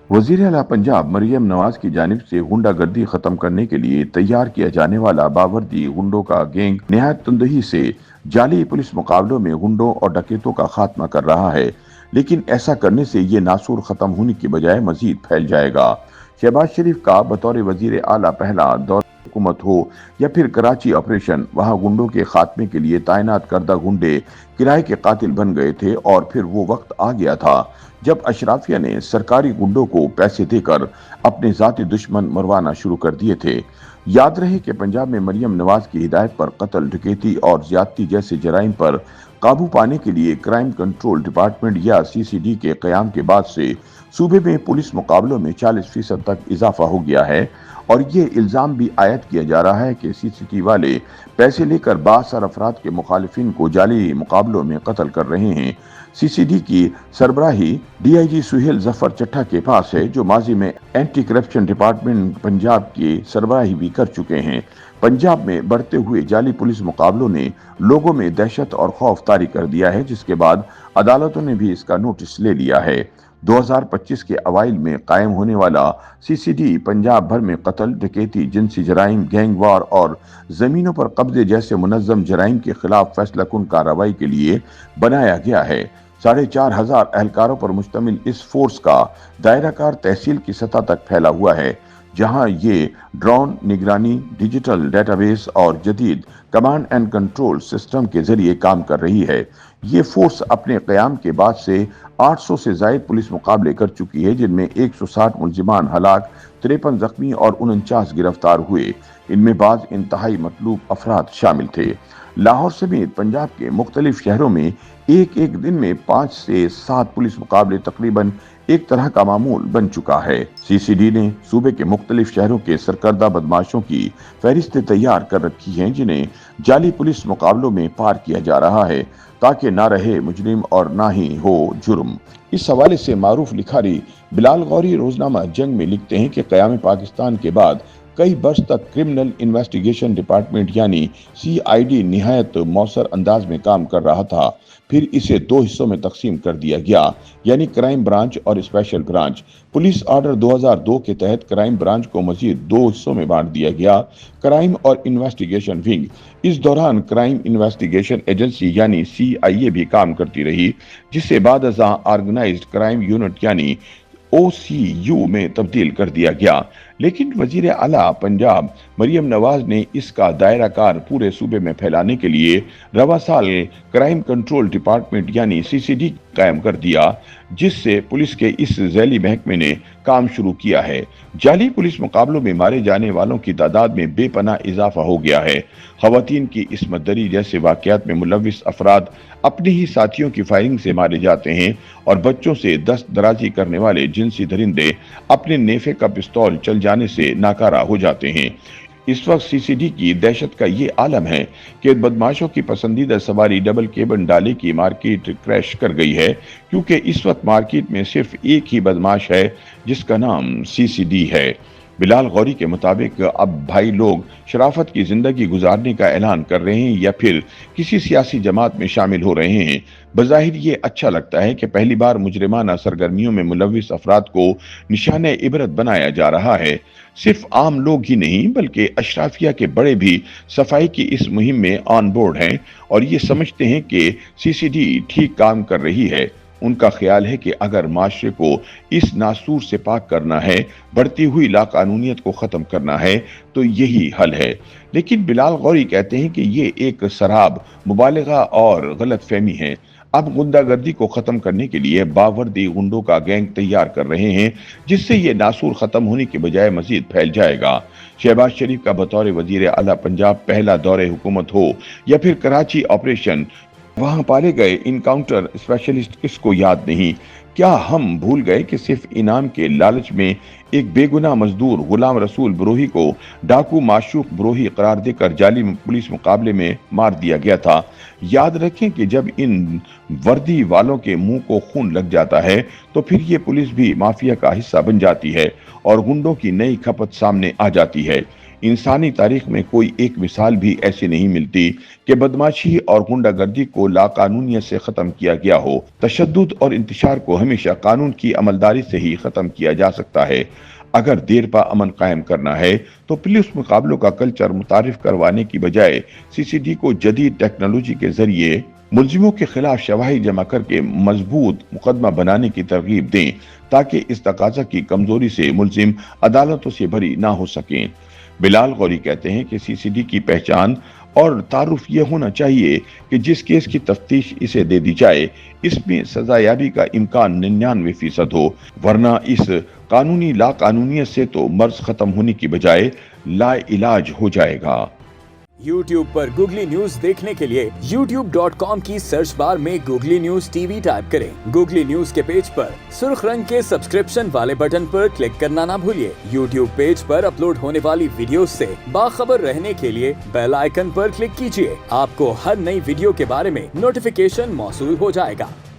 वजीर आला पंजाब मरियम नवाज की जानिब से गुंडागर्दी खत्म करने के लिए तैयार किया जाने वाला बावर्दी गुंडों का गैंग निहायत तंदही से जाली पुलिस मुकाबलों में गुंडों और डकैतों का खात्मा कर रहा है। लेकिन ऐसा करने से ये नासूर खत्म होने की बजाय मजीद फैल जाएगा। शहबाज शरीफ का बतौर वजीर आला पहला दौर हुकूमत हो या फिर कराची ऑपरेशन, वहां गुंडों के खात्मे के लिए तैनात करदा गुंडे किराए के कातिल बन गए थे और फिर वो वक्त आ गया था जब अशराफिया ने सरकारी गुंडों को पैसे देकर अपने जाती दुश्मन मरवाना शुरू कर दिए थे। याद रहे कि पंजाब में मरियम नवाज की हिदायत पर कत्ल, डकैती और ज्यादती जैसे जराइम पर काबू पाने के लिए क्राइम कंट्रोल डिपार्टमेंट या सीसीडी के कयाम के बाद से सूबे में पुलिस मुकाबलों में 40% तक इजाफा हो गया है। और ये इल्जाम भी आयद किया जा रहा है कि सीसीटी वाले पैसे लेकर बासर अफराद के मुखालिफिन को जाली मुकाबलों में कत्ल कर रहे हैं। सीसीडी की सरबराही डीआईजी सुहेल जफर चट्टा के पास है, जो माजी में एंटी करप्शन डिपार्टमेंट पंजाब की सरबराही भी कर चुके हैं। पंजाब में बढ़ते हुए जाली पुलिस मुकाबलों ने लोगों में दहशत और खौफ तारी कर दिया है, जिसके बाद अदालतों ने भी इसका नोटिस ले लिया है। 2025 के अवाइल में कायम होने वाला सीसीडी पंजाब भर में कत्ल, डकैती, जिनसी जराइम, गैंग वार और जमीनों पर कब्जे जैसे मुनज्जम जराइम के खिलाफ फैसला कुन कार्रवाई के लिए बनाया गया है। 4,500 एहलकारों पर मुश्तमिल इस फोर्स का दायराकार तहसील की सतह तक फैला हुआ है, जहां ये ड्रोन निगरानी, डिजिटल डेटाबेस और जदीद कमांड एंड कंट्रोल सिस्टम के जरिए काम कर रही है। ये फोर्स अपने क़याम के बाद से 800 से जायद पुलिस मुकाबले कर चुकी है, जिनमें 160 मुलजिमान हलाक, 53 जख्मी और 49 गिरफ्तार हुए। इनमें बाज इंतहाई मतलूब अफराद शामिल थे। लाहौर समेत पंजाब के मुख्तलिफ शहरों में एक एक दिन में 5 से 7 पुलिस मुकाबले तकरीबन एक तरह का मामूल बन चुका है। सीसीडी ने सूबे के मुख्तलिफ शहरों के सरकर्दा बदमाशों की फहरिस्तें तैयार कर रखी हैं, जिन्हें जाली पुलिस मुकाबलों में पार किया जा रहा है, ताकि ना रहे मुजरिम और ना ही हो जुर्म। इस हवाले से मारूफ लिखारी बिलाल गौरी रोजनामा जंग में लिखते हैं कि क़याम पाकिस्तान के बाद कई बरस तक क्रिमिनल इन्वेस्टिगेशन डिपार्टमेंट यानी सीआईडी निहायत मौसर अंदाज में काम कर रहा था। फिर इसे 2 हिस्सों में तकसीम कर दिया गया, यानी क्राइम ब्रांच और स्पेशल ब्रांच। पुलिस ऑर्डर 2002 के तहत क्राइम ब्रांच को मजीद 2 हिस्सों में बांट दिया गया, क्राइम और इन्वेस्टिगेशन विंग। इस दौरान क्राइम इन्वेस्टिगेशन एजेंसी यानी सीआईए भी काम करती रही, जिसे बाद ऑर्गेनाइज्ड क्राइम यूनिट यानी ओसीयू में तब्दील कर दिया गया। लेकिन वजीर आला पंजाब मरियम नवाज ने इसका दायरा कार पूरे सूबे में फैलाने के लिए रवा साल क्राइम कंट्रोल डिपार्टमेंट यानी सीसीडी कायम कर दिया, जिससे पुलिस के इस झैली महकमे ने काम शुरू किया है। जाली पुलिस मुकाबलों में मारे जाने वालों की तादाद में बेपनाह इजाफा हो गया है। खवातीन की इस्मत दरी जैसे वाकयात में मुलविस अफराद अपने ही साथियों की फायरिंग से मारे जाते हैं, और बच्चों से दस्त दराजी करने वाले जिनसी दरिंदे अपने नेफे का पिस्तौल चल जाने से नाकारा हो जाते हैं। इस वक्त सीसीडी की दहशत का ये आलम है कि बदमाशों की पसंदीदा सवारी डबल केबन डाले की मार्केट क्रैश कर गई है, क्योंकि इस वक्त मार्केट में सिर्फ एक ही बदमाश है, जिसका नाम सीसीडी है। बिलाल गौरी के मुताबिक अब भाई लोग शराफत की जिंदगी गुजारने का ऐलान कर रहे हैं या फिर किसी सियासी जमात में शामिल हो रहे हैं। बज़ाहिर ये अच्छा लगता है कि पहली बार मुजरिमाना सरगर्मियों में मुलविस अफराद को निशाने इबरत बनाया जा रहा है। सिर्फ आम लोग ही नहीं बल्कि अशराफिया के बड़े भी सफाई की इस मुहिम में ऑन बोर्ड हैं और ये समझते हैं कि सीसीडी ठीक काम कर रही है। उनका ख्याल है कि अगर माशरे को इस नासूर से पाक करना है, बढ़ती हुई लाकानूनियत को ख़त्म करना है, तो यही हल है। लेकिन बिलाल गौरी कहते हैं कि ये एक सराब मुबालगा और गलत फहमी है। अब गुंडागर्दी को ख़त्म करने के लिए बावर्दी गुंडों का गैंग तैयार कर रहे हैं, जिससे ये नासूर ख़त्म होने के बजाय मजीद फैल जाएगा। शहबाज शरीफ का बतौर वजीर आला पंजाब पहला दौरे हुकूमत हो या फिर कराची ऑपरेशन, वहां पाले गए इनकाउंटर स्पेशलिस्ट किसको याद नहीं? क्या हम भूल गए कि सिर्फ इनाम के लालच में एक बेगुनाह मजदूर गुलाम रसूल बरोही को डाकू माशूक बरोही करार देकर जाली पुलिस मुकाबले में मार दिया गया था? याद रखें कि जब इन वर्दी वालों के मुंह को खून लग जाता है तो फिर ये पुलिस भी माफिया का हिस्सा बन जाती है और गुंडों की नई खपत सामने आ जाती है। इंसानी तारीख में कोई एक मिसाल भी ऐसी नहीं मिलती कि बदमाशी और गुंडागर्दी को लाकानूनियत से खत्म किया गया हो। तशद्दुद और इंतशार को हमेशा कानून की अमलदारी से ही खत्म किया जा सकता है। अगर देरपा अमन कायम करना है तो पुलिस मुकाबलों का कल्चर मुतारिफ करवाने की बजाय सीसीडी को जदीद टेक्नोलॉजी के जरिए मुलजिमों के खिलाफ शवाहिद जमा करके मजबूत मुकदमा बनाने की तरगीब दें, ताकि इस तकाजा की कमजोरी से मुलजिम अदालतों से बरी ना हो सकें। बिलाल गौरी कहते हैं कि सीसीडी की पहचान और तारुफ ये होना चाहिए कि जिस केस की तफ्तीश इसे दे दी जाए इसमें सजायाबी का इम्कान 99% हो, वरना इस कानूनी लाकानूनियत से तो मर्ज खत्म होने की बजाय लाइलाज हो जाएगा। YouTube पर गूगली न्यूज देखने के लिए youtube.com की सर्च बार में गूगली न्यूज टीवी टाइप करें। गूगली न्यूज के पेज पर सुर्ख रंग के सब्सक्रिप्शन वाले बटन पर क्लिक करना ना भूलिए। YouTube पेज पर अपलोड होने वाली वीडियोस से बाखबर रहने के लिए बेल आइकन पर क्लिक कीजिए। आपको हर नई वीडियो के बारे में नोटिफिकेशन मौसूल हो जाएगा।